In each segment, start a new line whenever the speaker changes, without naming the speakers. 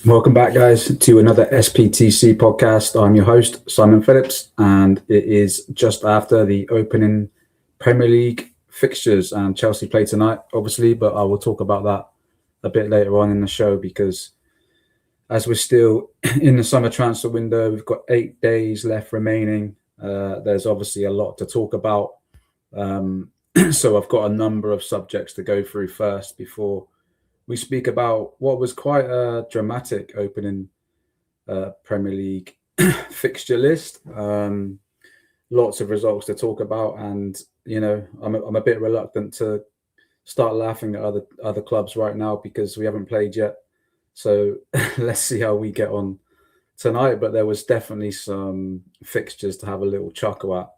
Welcome back, guys, to another SPTC podcast. I'm your host, Simon Phillips, and it is just after the opening Premier League fixtures. And Chelsea play tonight, obviously, but I will talk about that a bit later on in the show because as we're still in the summer transfer window, we've got 8 days left remaining. There's obviously a lot to talk about. So I've got a number of subjects to go through first before we speak about what was quite a dramatic opening Premier League fixture list. Lots of results to talk about, and I'm a bit reluctant to start laughing at other clubs right now because we haven't played yet. So let's see how we get on tonight. But there was definitely some fixtures to have a little chuckle at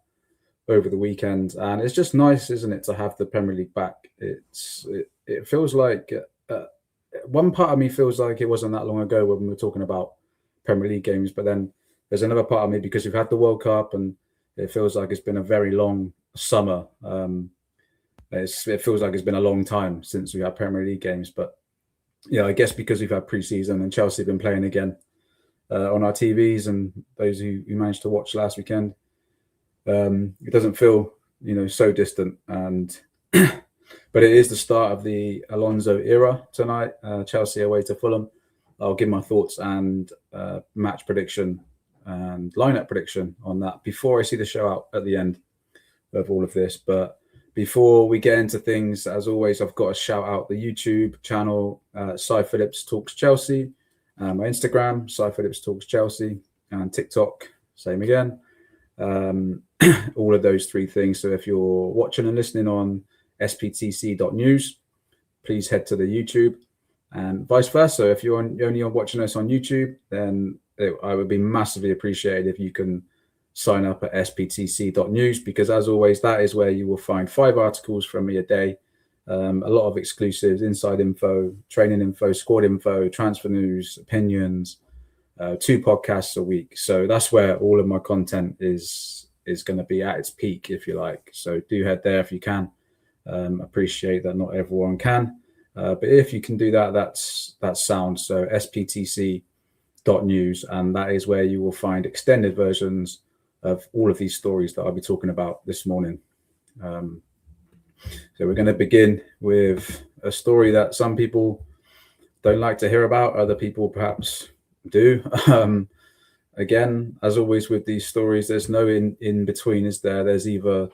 over the weekend, and it's just nice, isn't it, to have the Premier League back? It feels like. One part of me feels like it wasn't that long ago when we were talking about Premier League games, but then there's another part of me because we've had the World Cup and it feels like it's been a very long summer. It feels like it's been a long time since we had Premier League games, but I guess because we've had pre-season and Chelsea have been playing again on our TVs, and those who managed to watch last weekend, it doesn't feel so distant. And but it is the start of the Alonso era tonight. Chelsea away to Fulham. I'll give my thoughts and match prediction and lineup prediction on that before I see the show out at the end of all of this. But before we get into things, as always, I've got to shout out the YouTube channel, Cy Phillips Talks Chelsea, my Instagram, Cy Phillips Talks Chelsea, and TikTok, same again. All of those three things. So if you're watching and listening on SPTC.news, please head to the YouTube, and vice versa. If you're only watching us on YouTube, then I would be massively appreciated if you can sign up at SPTC.news, because as always, that is where you will find 5 articles from me a day, a lot of exclusives, inside info, training info, squad info, transfer news, opinions, 2 podcasts a week. So that's where all of my content is going to be at its peak, if you like. So do head there if you can. Appreciate that not everyone can, but if you can do that, that's sound. So SPTC.news, and that is where you will find extended versions of all of these stories that I'll be talking about this morning. So we're going to begin with a story that some people don't like to hear about, other people perhaps do. Again, as always with these stories, there's no in between, is there? There's either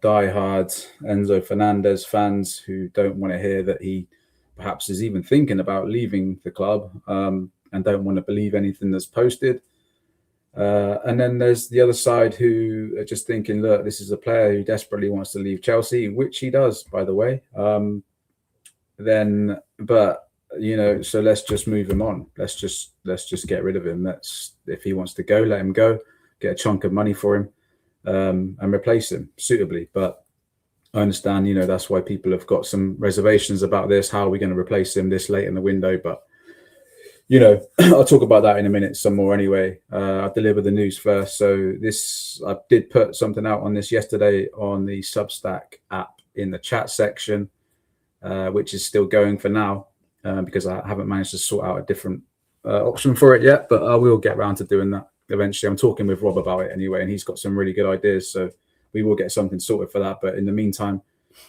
die-hard Enzo Fernandez fans who don't want to hear that he perhaps is even thinking about leaving the club, and don't want to believe anything that's posted. And then there's the other side who are just thinking, look, this is a player who desperately wants to leave Chelsea, which he does, by the way. So let's just move him on. Let's just get rid of him. If he wants to go, let him go. Get a chunk of money for him. And replace him suitably. But I understand, that's why people have got some reservations about this. How are we going to replace him this late in the window? But, I'll talk about that in a minute some more anyway. I'll deliver the news first. So I did put something out on this yesterday on the Substack app in the chat section, which is still going for now because I haven't managed to sort out a different option for it yet. But I will get around to doing that eventually. I'm talking with Rob about it anyway, and he's got some really good ideas, so we will get something sorted for that. But in the meantime,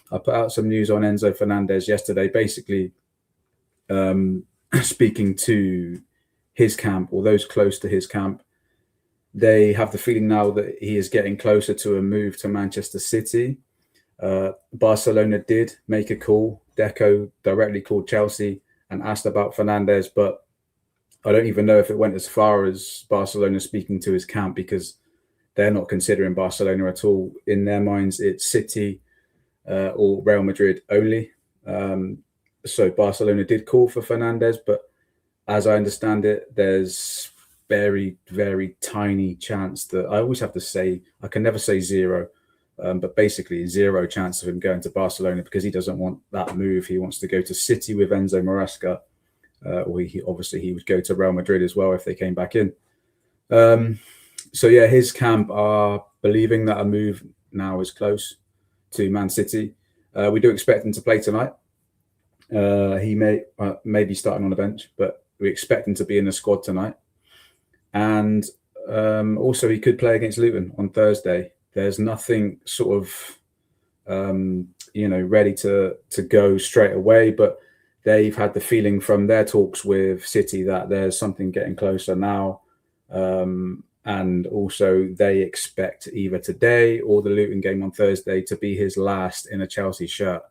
I put out some news on Enzo Fernandez yesterday, basically speaking to his camp, or those close to his camp. They have the feeling now that he is getting closer to a move to Manchester City. Barcelona did make a call. Deco directly called Chelsea and asked about Fernandez, but I don't even know if it went as far as Barcelona speaking to his camp, because they're not considering Barcelona at all. In their minds, it's City or Real Madrid only. So Barcelona did call for Fernandez, but as I understand it, there's very, very tiny chance that I always have to say, I can never say zero, but basically 0 chance of him going to Barcelona, because he doesn't want that move. He wants to go to City with Enzo Maresca. Or he would go to Real Madrid as well if they came back in. So yeah, his camp are believing that a move now is close to Man City. We do expect him to play tonight. He may be starting on the bench, but we expect him to be in the squad tonight. And also, he could play against Luton on Thursday. There's nothing sort of, ready to go straight away, but they've had the feeling from their talks with City that there's something getting closer now. And also, they expect either today or the Luton game on Thursday to be his last in a Chelsea shirt.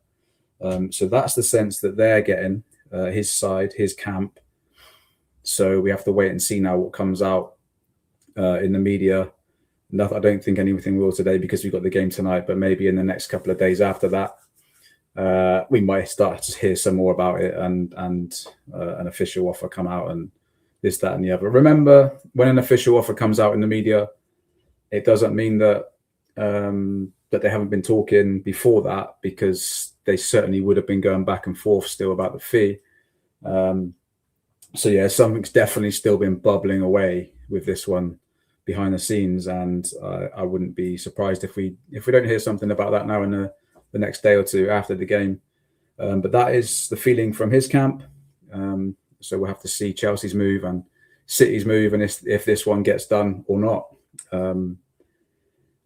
So that's the sense that they're getting, his side, his camp. So we have to wait and see now what comes out in the media. I don't think anything will today because we've got the game tonight, but maybe in the next couple of days after that, we might start to hear some more about it and an official offer come out and this, that, and the other. Remember, when an official offer comes out in the media, it doesn't mean that that they haven't been talking before that, because they certainly would have been going back and forth still about the fee. So yeah, something's definitely still been bubbling away with this one behind the scenes, and I wouldn't be surprised if we don't hear something about that now in the next day or two after the game. But that is the feeling from his camp. So we'll have to see Chelsea's move and City's move, and if this one gets done or not,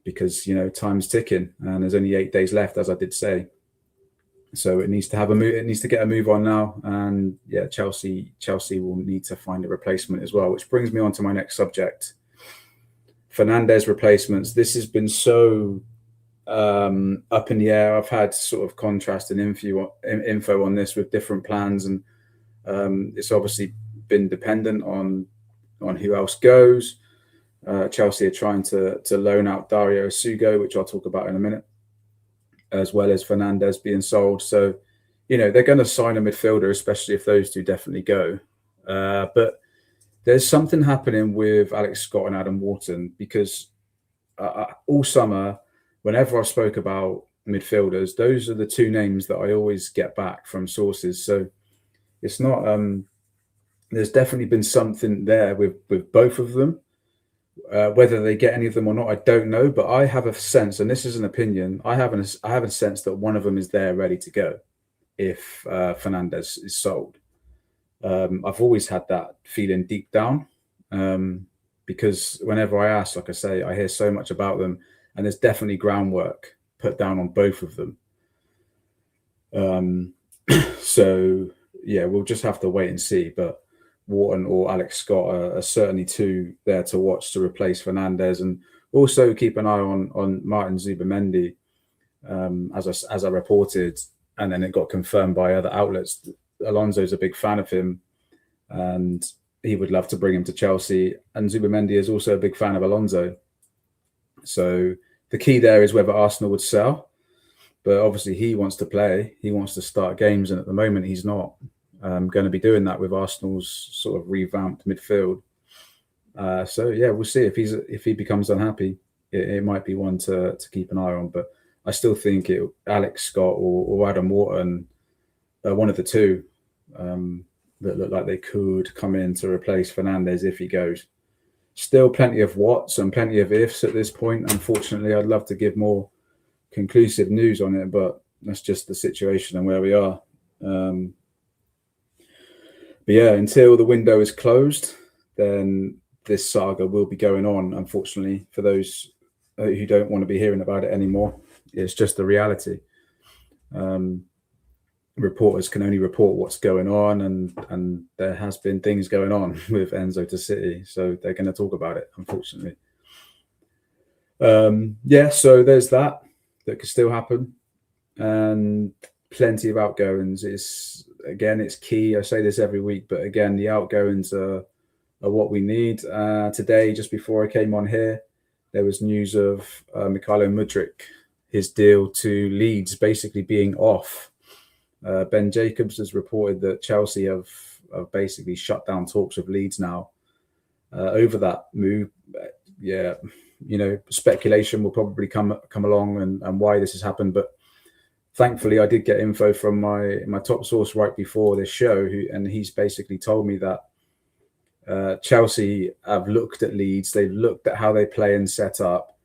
because time's ticking and there's only 8 days left, as I did say. So it needs to have a move. It needs to get a move on now, and yeah, Chelsea will need to find a replacement as well. Which brings me on to my next subject: Fernandez replacements. This has been so up in the air. I've had sort of contrasting info on this with different plans, and it's obviously been dependent on who else goes. Chelsea are trying to loan out Dario Sugo, which I'll talk about in a minute, as well as Fernandez being sold. So, they're going to sign a midfielder, especially if those two definitely go. But there's something happening with Alex Scott and Adam Wharton, because all summer, whenever I spoke about midfielders, those are the two names that I always get back from sources. So it's not, there's definitely been something there with both of them. Whether they get any of them or not, I don't know. But I have a sense, and this is an opinion, I have a sense that one of them is there ready to go if Fernandez is sold. I've always had that feeling deep down, because whenever I ask, like I say, I hear so much about them, and there's definitely groundwork put down on both of them. So yeah, we'll just have to wait and see. But Wharton or Alex Scott are certainly two there to watch to replace Fernandez, and also keep an eye on Martin Zubimendi, as I reported, and then it got confirmed by other outlets. Alonso's a big fan of him, and he would love to bring him to Chelsea. And Zubimendi is also a big fan of Alonso. So the key there is whether Arsenal would sell. But obviously he wants to play. He wants to start games, and at the moment he's not going to be doing that with Arsenal's sort of revamped midfield. So yeah, we'll see if he becomes unhappy. It might be one to keep an eye on. But I still think Alex Scott or Adam Wharton, one of the two, that look like they could come in to replace Fernandez if he goes. Still plenty of whats and plenty of ifs at this point. Unfortunately, I'd love to give more conclusive news on it, but that's just the situation and where we are. But yeah, until the window is closed, then this saga will be going on, unfortunately, for those who don't want to be hearing about it anymore. It's just the reality. Reporters can only report what's going on, and there has been things going on with Enzo to City, so they're going to talk about it, unfortunately. Yeah, so there's that could still happen, and plenty of outgoings. It's key. I say this every week, but again, the outgoings are what we need. Today, just before I came on here, there was news of Mykhailo Mudryk, his deal to Leeds basically being off. Ben Jacobs has reported that Chelsea have basically shut down talks with Leeds now over that move. Yeah, speculation will probably come along and why this has happened, but thankfully, I did get info from my top source right before this show, and he's basically told me that Chelsea have looked at Leeds, they've looked at how they play and set up,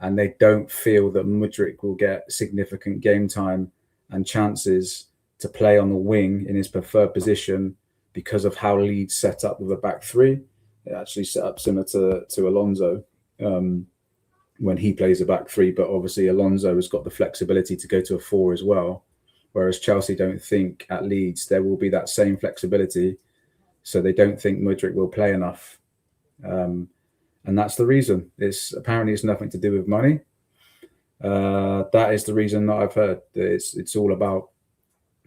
and they don't feel that Mudryk will get significant game time and chances to play on the wing in his preferred position because of how Leeds set up with a back three. It actually set up similar to Alonso when he plays a back three, but obviously Alonso has got the flexibility to go to a 4 as well, whereas Chelsea don't think at Leeds there will be that same flexibility, so they don't think Mudryk will play enough. And that's the reason. It's nothing to do with money. That is the reason that I've heard. It's all about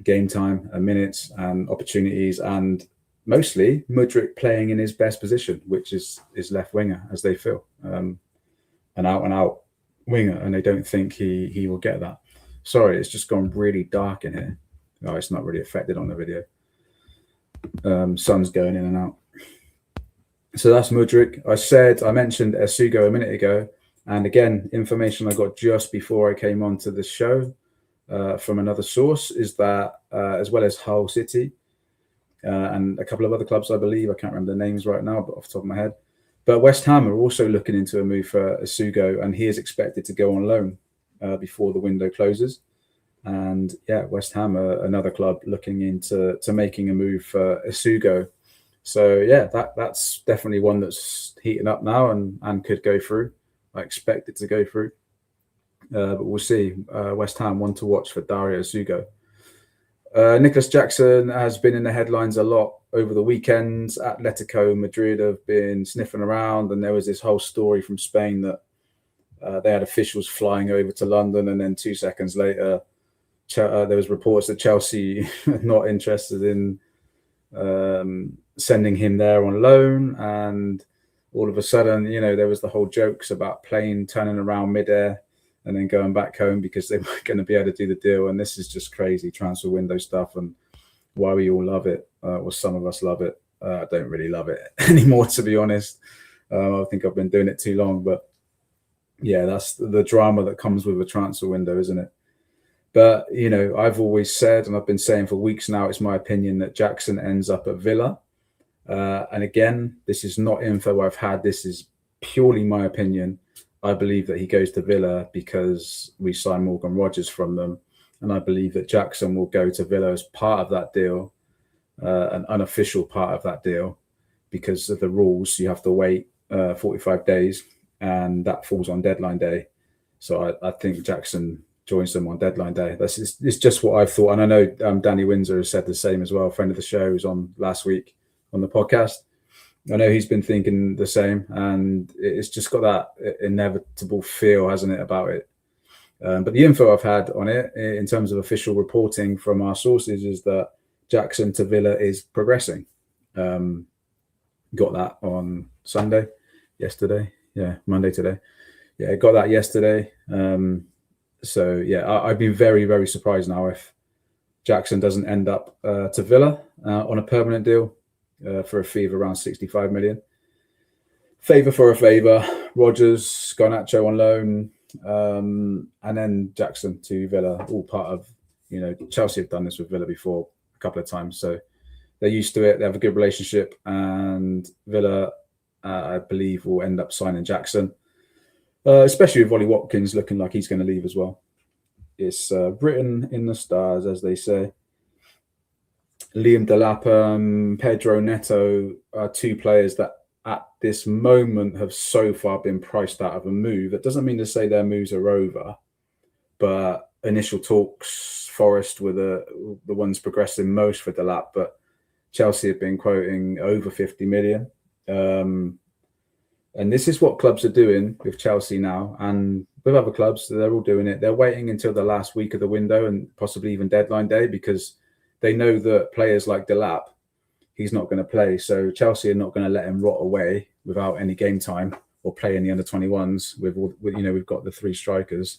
game time and minutes and opportunities, and mostly Mudryk playing in his best position, which is left winger, as they feel, an out and out winger, and they don't think he will get that. Sorry, it's just gone really dark in here. Oh, it's not really affected on the video. Sun's going in and out. So that's Mudryk. I mentioned Esugo a minute ago, and again, information I got just before I came onto the show from another source is that as well as Hull City and a couple of other clubs, I believe, I can't remember the names right now, but off the top of my head, but West Ham are also looking into a move for Esugo, and he is expected to go on loan before the window closes. And yeah, West Ham are another club looking into making a move for Esugo. So yeah, that's definitely one that's heating up now and could go through. I expect it to go through, but we'll see. West Ham, one to watch for Dario Esugo. Nicholas Jackson has been in the headlines a lot over the weekend. Atletico Madrid have been sniffing around, and there was this whole story from Spain that they had officials flying over to London, and then 2 seconds later, there was reports that Chelsea are not interested in sending him there on loan, and all of a sudden, there was the whole jokes about plane turning around midair and then going back home because they weren't going to be able to do the deal. And this is just crazy transfer window stuff, and why we all love it, or some of us love it. I don't really love it anymore, to be honest. I think I've been doing it too long, but yeah, that's the drama that comes with a transfer window, isn't it? But, I've always said, and I've been saying for weeks now, it's my opinion that Jackson ends up at Villa. And again, this is not info I've had. This is purely my opinion. I believe that he goes to Villa because we signed Morgan Rogers from them. And I believe that Jackson will go to Villa as part of that deal, an unofficial part of that deal, because of the rules. You have to wait 45 days, and that falls on deadline day. So I think Jackson joins them on deadline day. It's just what I've thought. And I know Danny Windsor has said the same as well, friend of the show, who's on last week on the podcast. I know he's been thinking the same, and it's just got that inevitable feel, hasn't it, about it. But the info I've had on it, in terms of official reporting from our sources, is that Jackson to Villa is progressing. Got that on Monday today. Yeah, got that yesterday. So yeah, I'd be very, very surprised now if Jackson doesn't end up to Villa on a permanent deal for a fee of around 65 million. Favour for a favour. Rogers, Garnacho on loan, and then Jackson to Villa. All part of, Chelsea have done this with Villa before a couple of times, so they're used to it. They have a good relationship, and Villa, I believe, will end up signing Jackson. Especially with Ollie Watkins looking like he's going to leave as well. It's written in the stars, as they say. Liam Delap, Pedro Neto are two players that at this moment have so far been priced out of a move. That doesn't mean to say their moves are over, but initial talks, Forest were the ones progressing most for Delap, but Chelsea have been quoting over 50 million. And this is what clubs are doing with Chelsea now, and with other clubs, they're all doing it. They're waiting until the last week of the window and possibly even deadline day, because they know that players like Delap, he's not going to play. So Chelsea are not going to let him rot away without any game time or play in the under-21s. We've got the three strikers.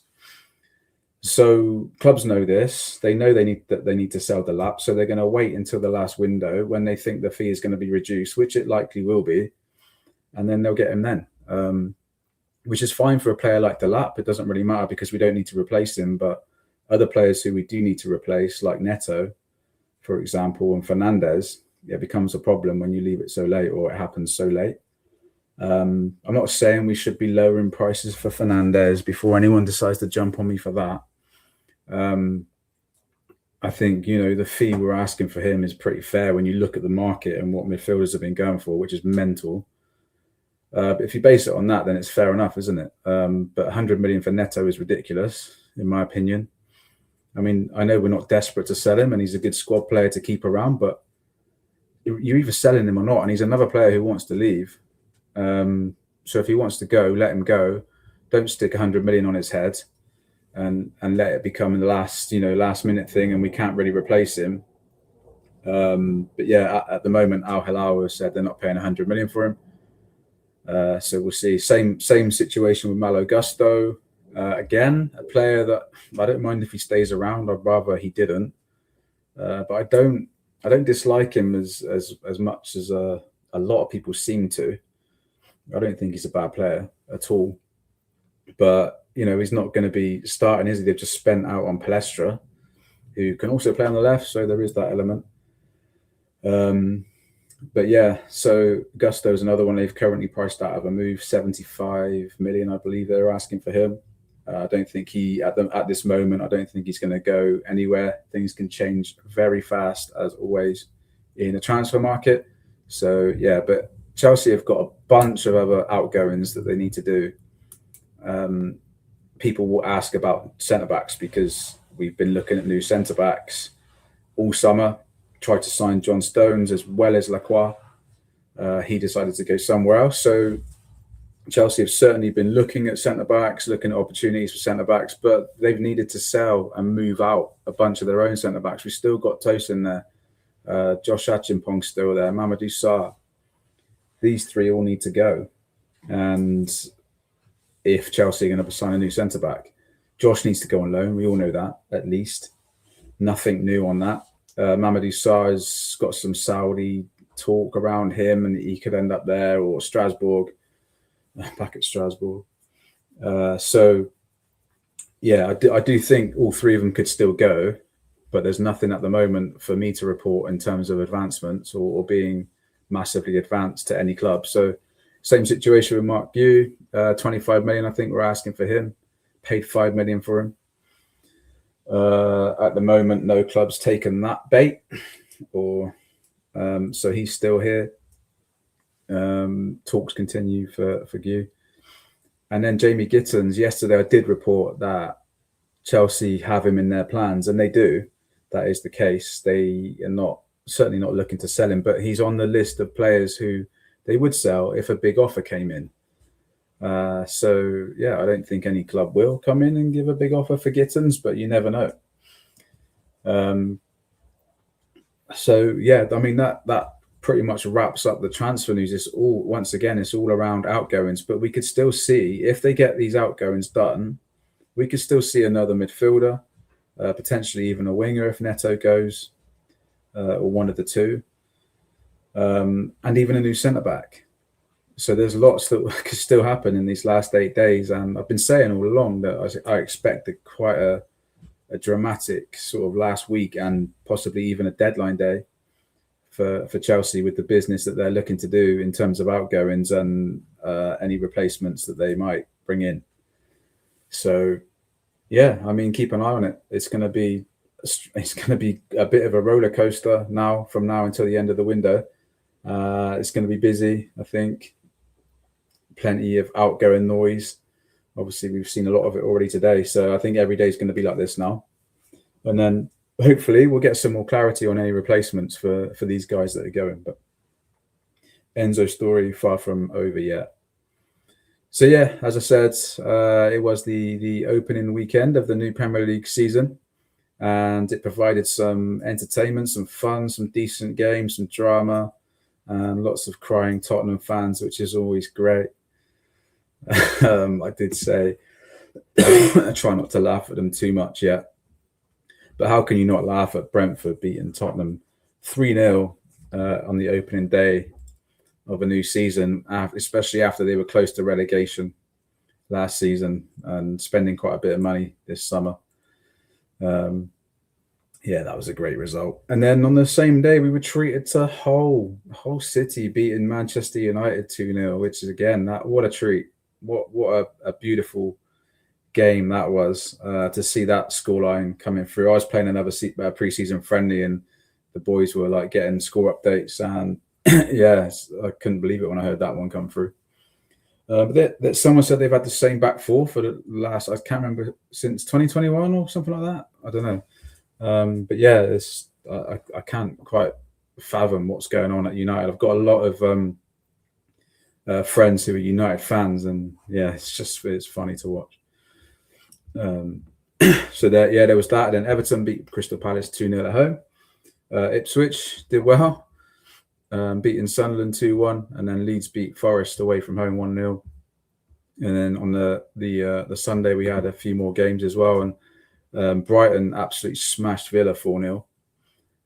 So clubs know this. They know they need to sell Delap, so they're going to wait until the last window when they think the fee is going to be reduced, which it likely will be. And then they'll get him then, which is fine for a player like Delap. It doesn't really matter because we don't need to replace him. But other players who we do need to replace, like Neto, for example, and Fernandez, it becomes a problem when you leave it so late, or it happens so late. I'm not saying we should be lowering prices for Fernandez before anyone decides to jump on me for that. I think, the fee we're asking for him is pretty fair when you look at the market and what midfielders have been going for, which is mental. But if you base it on that, then it's fair enough, isn't it? But 100 million for Neto is ridiculous, in my opinion. I mean, I know we're not desperate to sell him, and he's a good squad player to keep around, but you're either selling him or not, and he's another player who wants to leave. So if he wants to go, let him go. Don't stick 100 million on his head and let it become the last minute thing, and we can't really replace him. But yeah, at the moment, Al Hilal has said they're not paying 100 million for him. So we'll see. Same situation with Malo Gusto. Again, a player that I don't mind if he stays around. I'd rather he didn't. But I don't dislike him as much as a lot of people seem to. I don't think he's a bad player at all. But he's not going to be starting, is he? They've just spent out on Palestra, who can also play on the left, so there is that element. But yeah, so Gusto's another one they've currently priced out of a move, 75 million, I believe they're asking for him. I don't think at this moment, I don't think he's going to go anywhere. Things can change very fast, as always, in the transfer market. So yeah, but Chelsea have got a bunch of other outgoings that they need to do. People will ask about centre-backs because we've been looking at new centre-backs all summer. Tried to sign John Stones as well as Lacroix. He decided to go somewhere else. So Chelsea have certainly been looking at centre-backs, looking at opportunities for centre-backs, but they've needed to sell and move out a bunch of their own centre-backs. We've still got Tosin there, Josh Achimpong's still there, Mamadou Sarr. These three all need to go. And if Chelsea are going to sign a new centre-back, Josh needs to go on loan. We all know that, at least. Nothing new on that. Mamadou Sarr has got some Saudi talk around him, and he could end up there, or Strasbourg, back at Strasbourg. So, yeah, I do think all three of them could still go, but there's nothing at the moment for me to report in terms of advancements or being massively advanced to any club. So, same situation with Mark Yu, 25 million, I think we're asking for him, paid 5 million for him. At the moment, no club's taken that bait, so he's still here. Talks continue for Gu. And then Jamie Gittins, yesterday I did report that Chelsea have him in their plans, and they do. That is the case. They are certainly not looking to sell him, but he's on the list of players who they would sell if a big offer came in. So yeah, I don't think any club will come in and give a big offer for Gittins, but you never know. So yeah, I mean that pretty much wraps up the transfer news. It's all around outgoings, but we could still see, if they get these outgoings done, we could still see another midfielder, potentially even a winger if Neto goes, or one of the two, and even a new centre back. So there's lots that could still happen in these last 8 days. And I've been saying all along that I expected quite a dramatic sort of last week, and possibly even a deadline day for Chelsea with the business that they're looking to do in terms of outgoings and any replacements that they might bring in. So yeah, I mean, keep an eye on it. It's going to be a bit of a roller coaster from now until the end of the window. It's going to be busy, I think. Plenty of outgoing noise. Obviously, we've seen a lot of it already today. So I think every day is going to be like this now. And then hopefully we'll get some more clarity on any replacements for these guys that are going. But Enzo's story far from over yet. So yeah, as I said, it was the opening weekend of the new Premier League season. And it provided some entertainment, some fun, some decent games, some drama, and lots of crying Tottenham fans, which is always great. I did say I try not to laugh at them too much yet, but how can you not laugh at Brentford beating Tottenham 3-0 on the opening day of a new season, especially after they were close to relegation last season and spending quite a bit of money this summer. Yeah, that was a great result. And then on the same day, we were treated to Hull City beating Manchester United 2-0, which is, again, what a treat. What a beautiful game that was, to see that scoreline coming through. I was playing another pre-season friendly, and the boys were like getting score updates, and yeah, I couldn't believe it when I heard that one come through. But that someone said they've had the same back four for the last, I can't remember, since 2021 or something like that. I don't know. But yeah, I can't quite fathom what's going on at United. I've got a lot of friends who are United fans, and yeah, it's funny to watch. So there was that. And then Everton beat Crystal Palace 2-0 at home. Ipswich did well, beating Sunderland 2-1, and then Leeds beat Forest away from home 1-0. And then on the Sunday we had a few more games as well, and Brighton absolutely smashed Villa 4-0.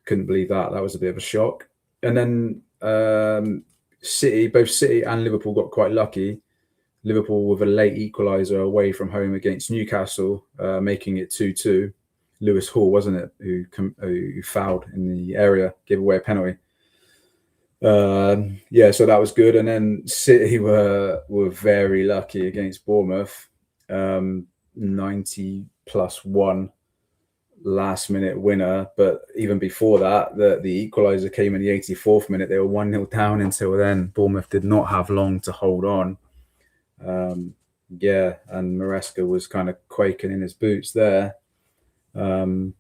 Couldn't believe that. That was a bit of a shock. And then both City and Liverpool got quite lucky. Liverpool with a late equaliser away from home against Newcastle, making it 2-2. Lewis Hall, wasn't it, who fouled in the area, gave away a penalty. So that was good. And then City were very lucky against Bournemouth, 90+1 last minute winner. But even before that, the equaliser came in the 84th minute. They were 1-0 down until then. Bournemouth did not have long to hold on. And Maresca was kind of quaking in his boots there. But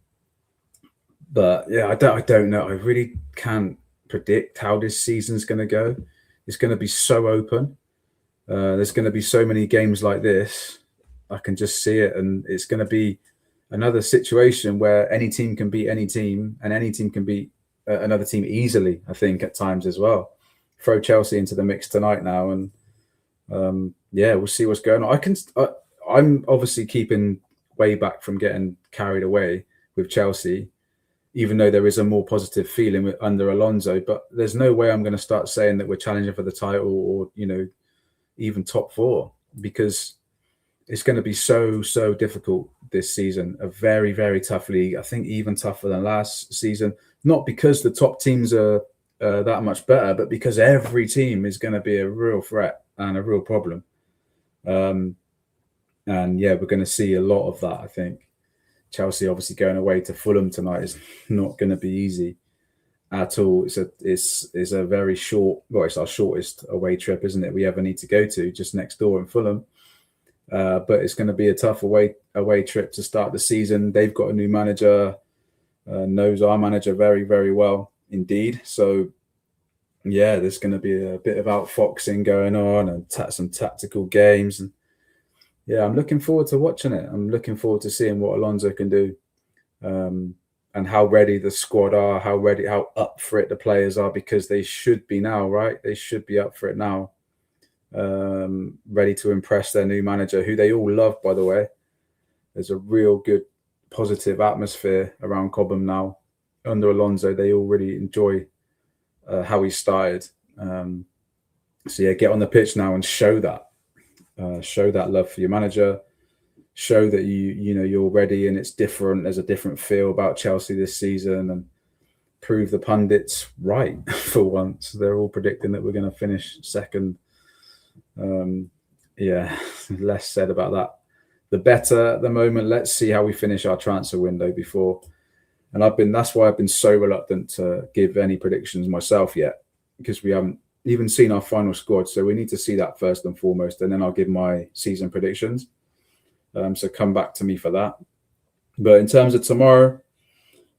yeah, I don't know. I really can't predict how this season's going to go. It's going to be so open. There's going to be so many games like this. I can just see it, and it's going to be another situation where any team can beat any team, and any team can beat another team easily, I think, at times as well. Throw Chelsea into the mix tonight now, and we'll see what's going on. I'm obviously keeping way back from getting carried away with Chelsea, even though there is a more positive feeling under Alonso. But there's no way I'm going to start saying that we're challenging for the title or, even top four, because it's going to be so difficult this season. A very, very tough league. I think even tougher than last season, not because the top teams are that much better, but because every team is going to be a real threat and a real problem. We're going to see a lot of that, I think. Chelsea obviously going away to Fulham tonight is not going to be easy at all. It's a very short, it's our shortest away trip, isn't it, we ever need to go to, just next door in Fulham. But it's going to be a tough away trip to start the season. They've got a new manager, knows our manager very, very well indeed. So yeah, there's going to be a bit of outfoxing going on and some tactical games. And yeah, I'm looking forward to watching it. I'm looking forward to seeing what Alonso can do, and how ready the squad are, how up for it the players are, because they should be now, right? They should be up for it now, ready to impress their new manager, who they all love, by the way. There's a real good, positive atmosphere around Cobham now. Under Alonso, they all really enjoy how he started. Get on the pitch now and show that. Show that love for your manager. Show that you're ready and it's different. There's a different feel about Chelsea this season, and prove the pundits right for once. They're all predicting that we're going to finish second. Less said about that, the better at the moment. Let's see how we finish our transfer window before. And that's why I've been so reluctant to give any predictions myself yet, because we haven't even seen our final squad. So we need to see that first and foremost, and then I'll give my season predictions. So come back to me for that. But in terms of tomorrow,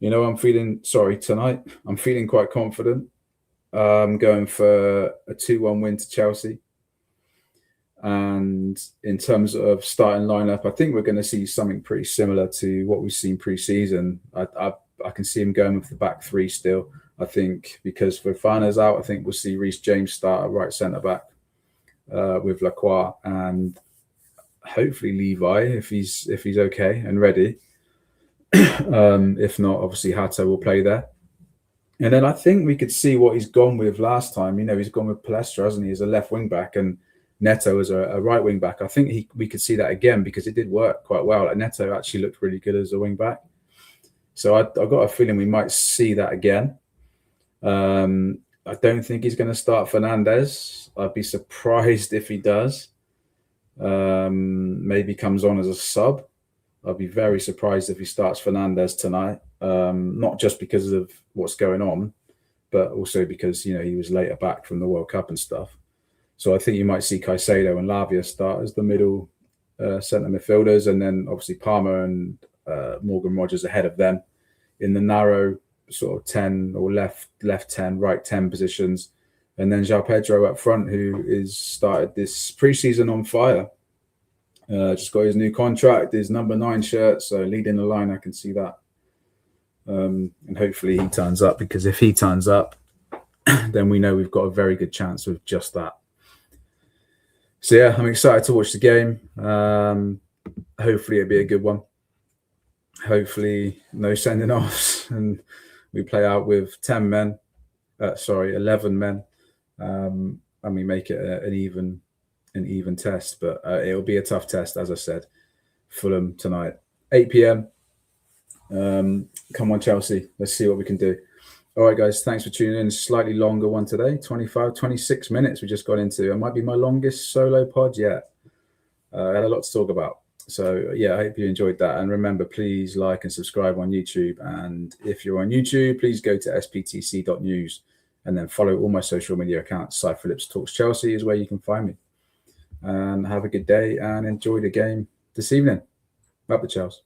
tonight, I'm feeling quite confident. I'm going for a 2-1 win to Chelsea. And in terms of starting lineup, I think we're going to see something pretty similar to what we've seen pre-season. I can see him going with the back three still. I think because Fofana's out, I think we'll see Reece James start at right centre back with Lacroix, and hopefully Levi if he's okay and ready. If not, obviously Hato will play there. And then I think we could see what he's gone with last time. He's gone with Palestra, hasn't he, as a left wing back, and Neto as a right wing back. I think we could see that again, because it did work quite well. Like, Neto actually looked really good as a wing back. So I've got a feeling we might see that again. I don't think he's going to start Fernandez. I'd be surprised if he does. maybe comes on as a sub. I'd be very surprised if he starts Fernandez tonight, not just because of what's going on, but also because, he was later back from the World Cup and stuff. So I think you might see Caicedo and Lavia start as the middle centre midfielders, and then obviously Palmer and Morgan Rogers ahead of them in the narrow sort of 10 or left 10, right 10 positions. And then João Pedro up front, who is started this preseason on fire. Just got his new contract, his number 9 shirt, so leading the line, I can see that. And hopefully he turns up, because if he turns up, then we know we've got a very good chance with just that. So yeah, I'm excited to watch the game. Hopefully it'll be a good one. Hopefully no sending offs, and we play out with 11 men, and we make it an even test. But it'll be a tough test, as I said. Fulham tonight, 8 p.m. Come on, Chelsea. Let's see what we can do. All right, guys, thanks for tuning in. Slightly longer one today, 26 minutes we just got into. It might be my longest solo pod yet. I had a lot to talk about. So, yeah, I hope you enjoyed that. And remember, please like and subscribe on YouTube. And if you're on YouTube, please go to sptc.news and then follow all my social media accounts. Phillips Talks Chelsea is where you can find me. And have a good day and enjoy the game this evening. Up the Chelsea.